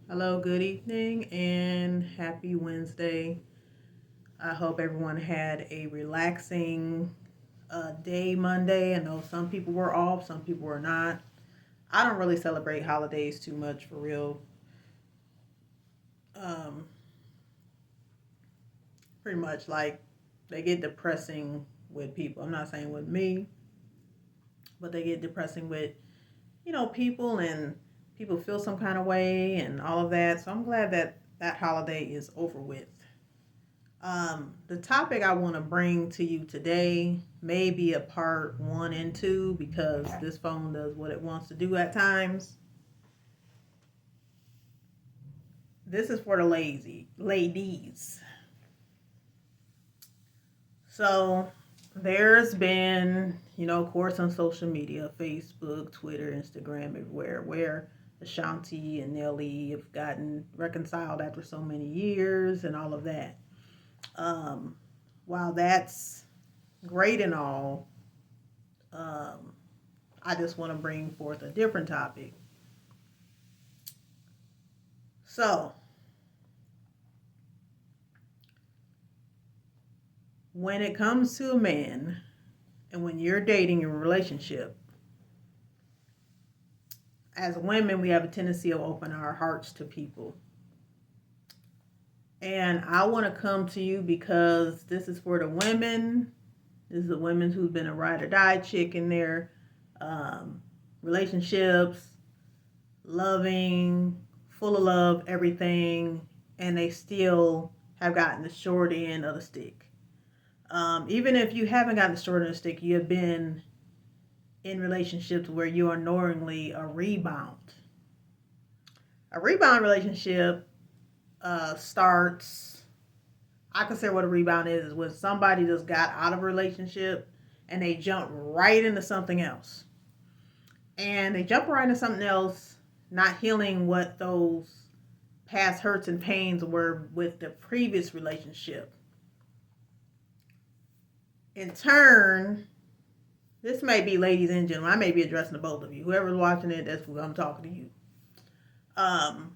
Hello, good evening, and happy Wednesday. I hope everyone had a relaxing day Monday. I know some people were off, some people were not. I don't really celebrate holidays too much for real. Um, Pretty much like they get depressing with people. I'm not saying with me, but they get depressing with, people and people feel some kind of way and all of that. So I'm glad that that holiday is over with. The topic I want to bring to you today may be a part one and two because this phone does what it wants to do at times. This is for the lazy ladies. So there's been, of course, on social media, Facebook, Twitter, Instagram, everywhere, where Ashanti and Nelly have gotten reconciled after so many years and all of that. Um, while that's great and all, um, I just want to bring forth a different topic. So, when it comes to a man and when you're dating in a relationship, as women, we have a tendency to open our hearts to people. And I want to come to you because this is for the women. This is the women who've been a ride or die chick in their um, relationships, loving, full of love, everything, and they still have gotten the short end of the stick. Even if you haven't gotten the short end of the stick, you have been in relationships where you are knowingly a rebound. A rebound relationship starts. I consider what a rebound is when somebody just got out of a relationship and they jump right into something else. And they jump right into something else, not healing what those past hurts and pains were with the previous relationship. In turn, this may be ladies and gentlemen. I may be addressing to both of you. Whoever's watching it, that's who I'm talking to you. Um,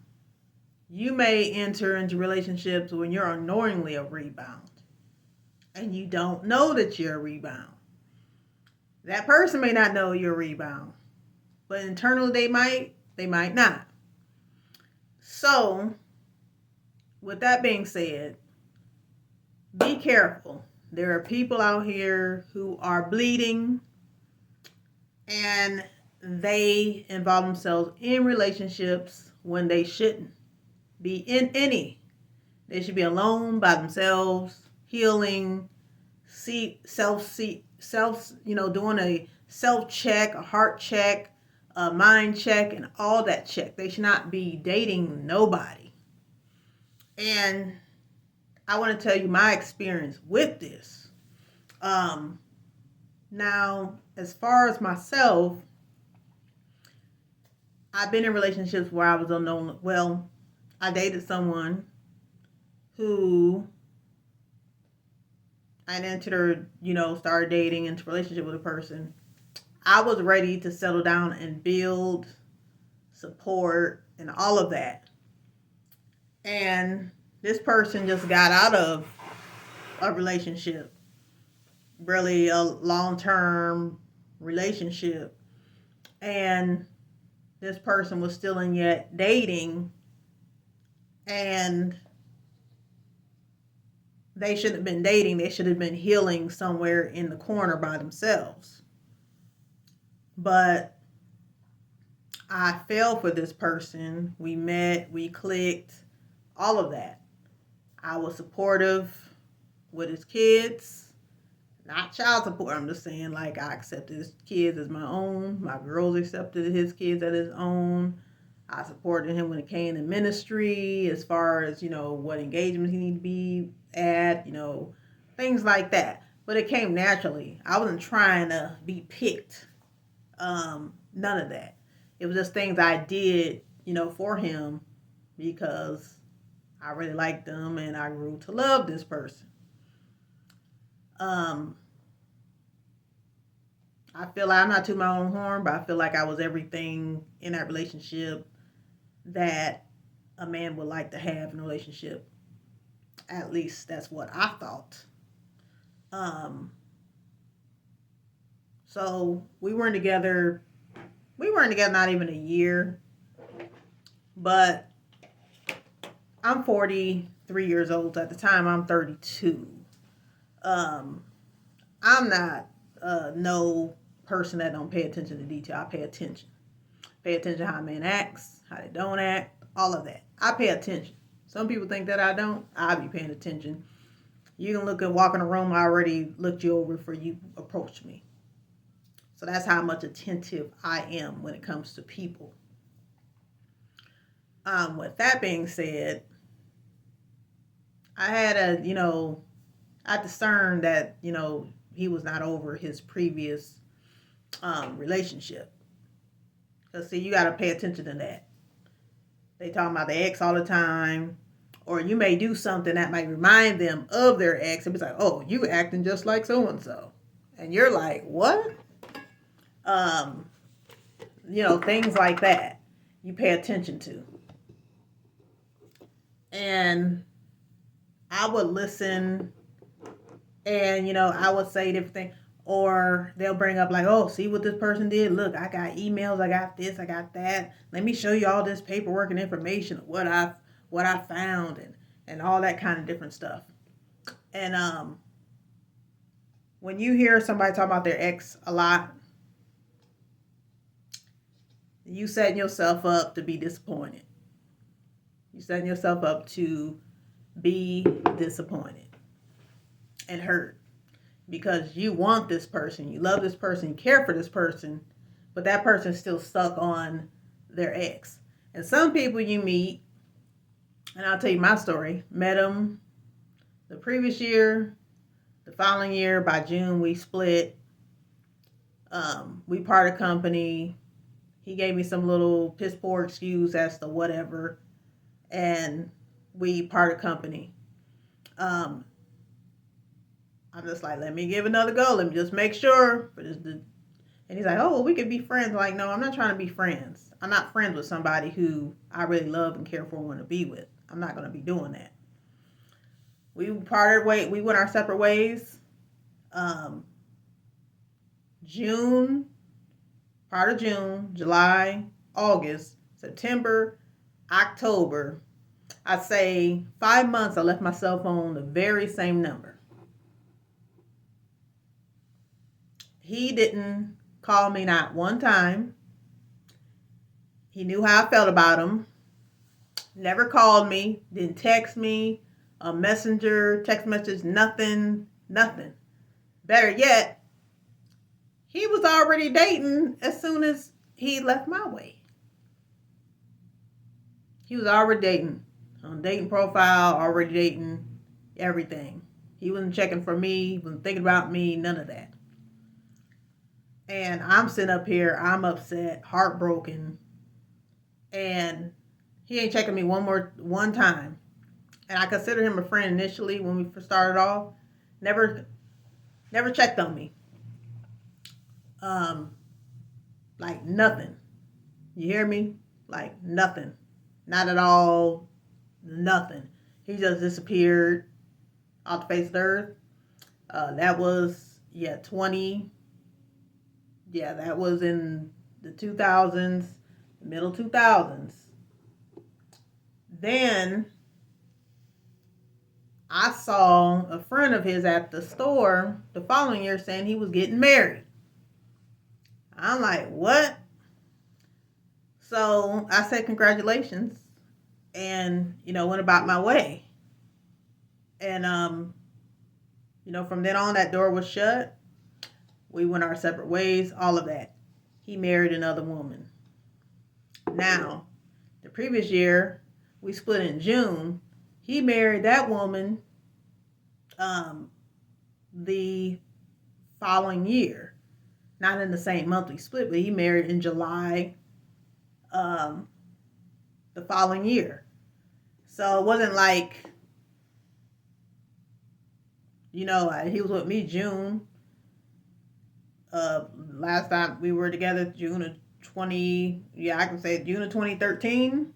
you may enter into relationships when you're unknowingly a rebound and you don't know that you're a rebound. That person may not know you're a rebound, but internally they might not. So, with that being said, be careful. There are people out here who are bleeding and they involve themselves in relationships when they shouldn't be in any. They should be alone by themselves, healing, self, doing a self check, a heart check, a mind check, and all that check. They should not be dating nobody. And I want to tell you my experience with this. Um, Now, as far as myself, I've been in relationships where I was unknown. Well, I dated someone who I entered her, started dating into a relationship with a person. I was ready to settle down and build support and all of that. And this person just got out of a relationship, really a long term relationship. And this person was still in yet dating, and they shouldn't have been dating. They should have been healing somewhere in the corner by themselves. But I fell for this person. We met, we clicked, all of that. I was supportive with his kids, not child support. I'm just saying, like, I accepted his kids as my own. My girls accepted his kids as his own. I supported him when it came to ministry, as far as, what engagements he needed to be at, things like that. But it came naturally. I wasn't trying to be picked. None of that. It was just things I did, for him because I really liked them and I grew to love this person. Um, I feel like I'm not to my own horn, but I feel like I was everything in that relationship that a man would like to have in a relationship. At least that's what I thought. Um, so we weren't together not even a year, but I'm 43 years old at the time. I'm 32. Um, I'm not no person that don't pay attention to detail. I pay attention. Pay attention to how a man acts, how they don't act, all of that. I pay attention. Some people think that I don't. I be paying attention. You can look and walk in a room. I already looked you over before you approached me. So that's how much attentive I am when it comes to people. With that being said, I had I discerned that, he was not over his previous relationship. Because, see, you got to pay attention to that. They talking about the ex all the time. Or you may do something that might remind them of their ex. And it's like, oh, you acting just like so-and-so. And you're like, what? Um, things like that. You pay attention to. And I would listen and, I would say different things. Or they'll bring up like, oh, see what this person did? Look, I got emails, I got this, I got that. Let me show you all this paperwork and information of what I found and all that kind of different stuff. And when you hear somebody talk about their ex a lot, you setting yourself up to be disappointed. You setting yourself up to be disappointed and hurt. Because you want this person, you love this person, you care for this person, but that person's still stuck on their ex. And some people you meet, and I'll tell you my story, met them the previous year, the following year, by June we split. We parted company. He gave me some little piss poor excuse as to whatever, and we parted company. I'm just like, let me give another go. Let me just make sure. And he's like, oh, well, we could be friends. I'm like, no, I'm not trying to be friends. I'm not friends with somebody who I really love and care for and want to be with. I'm not going to be doing that. We parted ways. We went our separate ways. June, part of June, July, August, September, October. I'd say 5 months I left my cell phone the very same number. He didn't call me not one time. He knew how I felt about him. Never called me. Didn't text me. A messenger, text message, nothing. Better yet, he was already dating as soon as he left my way. He was already dating. On dating profile, already dating everything. He wasn't checking for me. He wasn't thinking about me. None of that. And I'm sitting up here, I'm upset, heartbroken, and he ain't checking me one time. And I consider him a friend initially when we first started off. Never checked on me. Like nothing. You hear me? Like nothing. Not at all. Nothing. He just disappeared off the face of the earth. That was 20. Yeah, that was in the 2000s, middle 2000s. Then I saw a friend of his at the store the following year saying he was getting married. I'm like, what? So I said, congratulations. And, went about my way. And, from then on, that door was shut. We went our separate ways, all of that. He married another woman. Now, the previous year, we split in June. He married that woman the following year. Not in the same month we split, but he married in July the following year. So it wasn't like, he was with me June. Last time we were together, June of 2013.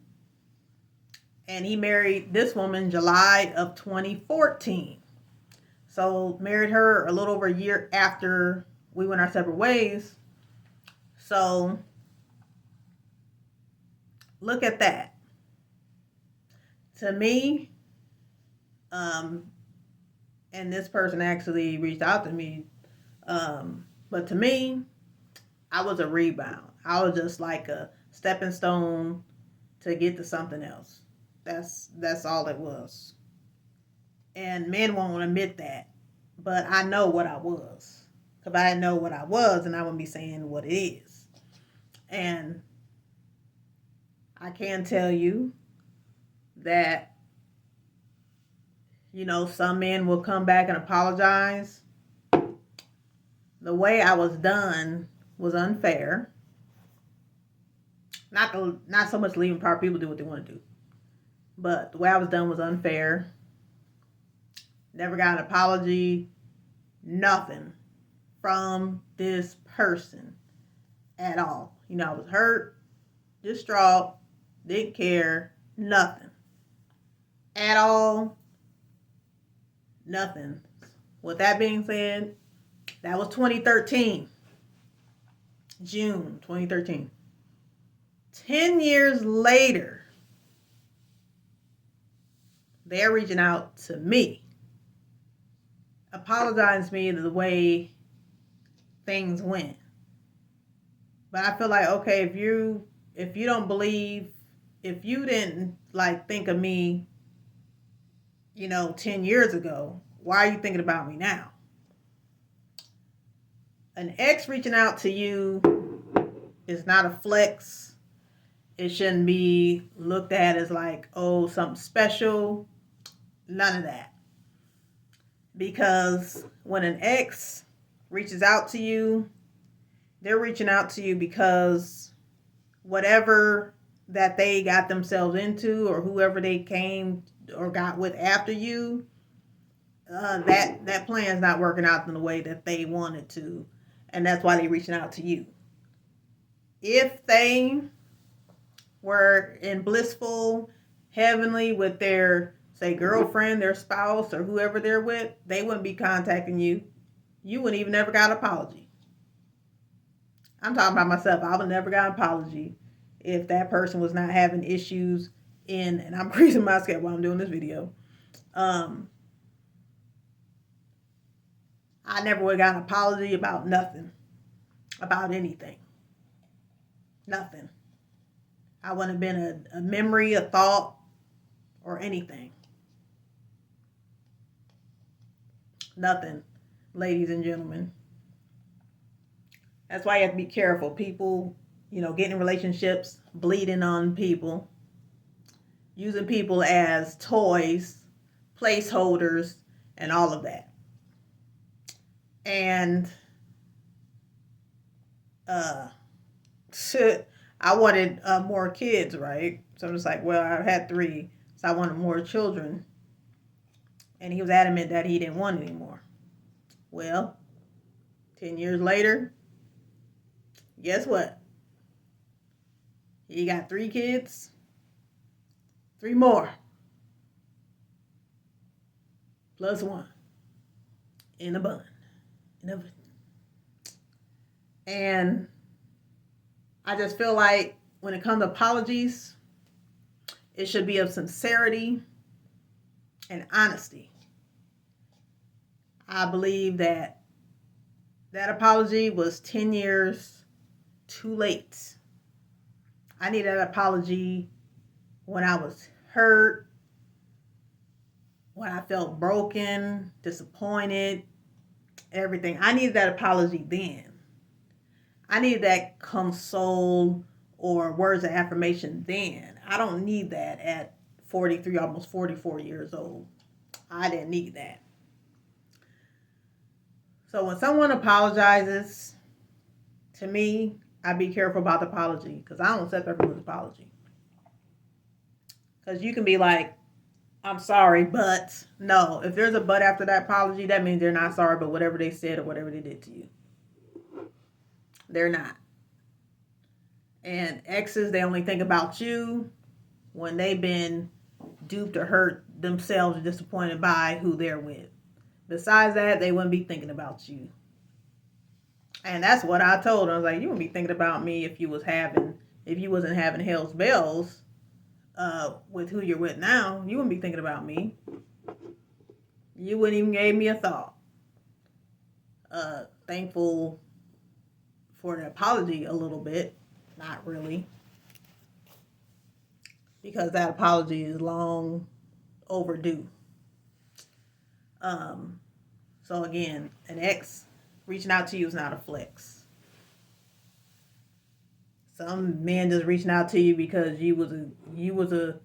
And he married this woman July of 2014. So married her a little over a year after we went our separate ways. So look at that. To me, and this person actually reached out to me, but to me, I was a rebound. I was just like a stepping stone to get to something else. That's all it was. And men won't admit that, but I know what I was. Because I know what I was, and I wouldn't be saying what it is. And I can tell you that, some men will come back and apologize. The way I was done was unfair. Not so much leaving part, people do what they want to do. But the way I was done was unfair. Never got an apology. Nothing from this person at all. I was hurt, distraught, didn't care, nothing. At all, nothing. With that being said, that was 2013. June 2013. 10 years later, they're reaching out to me, apologizing to me the way things went. But I feel like, okay, if you don't believe, if you didn't think of me, 10 years ago, why are you thinking about me now? An ex reaching out to you is not a flex. It shouldn't be looked at as something special. None of that. Because when an ex reaches out to you, they're reaching out to you because whatever that they got themselves into, or whoever they came or got with after you, that plan is not working out in the way that they wanted to, and that's why they're reaching out to you. If they were in blissful, heavenly with their, say, girlfriend, their spouse, or whoever they're with, they wouldn't be contacting you. You wouldn't even never got an apology. I'm talking about myself. I would never got an apology if that person was not having issues and I'm greasing my scale while I'm doing this video. I never would have got an apology about nothing, about anything. Nothing. I wouldn't have been a memory, a thought, or anything. Nothing, ladies and gentlemen. That's why you have to be careful. People, getting in relationships, bleeding on people, using people as toys, placeholders, and all of that. And I wanted more kids, right? So I'm just like, well, I had 3, so I wanted more children. And he was adamant that he didn't want any more. Well, 10 years later, guess what? He got 3 kids, 3 more, plus 1 in a bun. And I just feel like when it comes to apologies, it should be of sincerity and honesty. I believe that apology was 10 years too late. I need that apology when I was hurt, when I felt broken, disappointed, everything. I needed that apology then. I needed that console or words of affirmation then. I don't need that at 43, almost 44 years old. I didn't need that. So when someone apologizes to me, I be careful about the apology because I don't accept everyone's apology. Because you can be like, I'm sorry, but no. If there's a but after that apology, that means they're not sorry, but whatever they said or whatever they did to you. They're not. And exes, they only think about you when they've been duped or hurt themselves or disappointed by who they're with. Besides that, they wouldn't be thinking about you. And that's what I told her. I was like, you wouldn't be thinking about me if you wasn't having hell's bells with who you're with now. You wouldn't be thinking about me. You wouldn't even give me a thought. Thankful for the apology a little bit. Not really. Because that apology is long overdue. So again, an ex reaching out to you is not a flex. Some men just reaching out to you because you were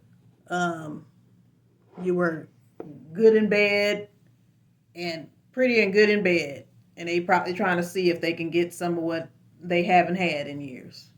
good in bed and pretty and good in bed, and they probably trying to see if they can get some of what they haven't had in years.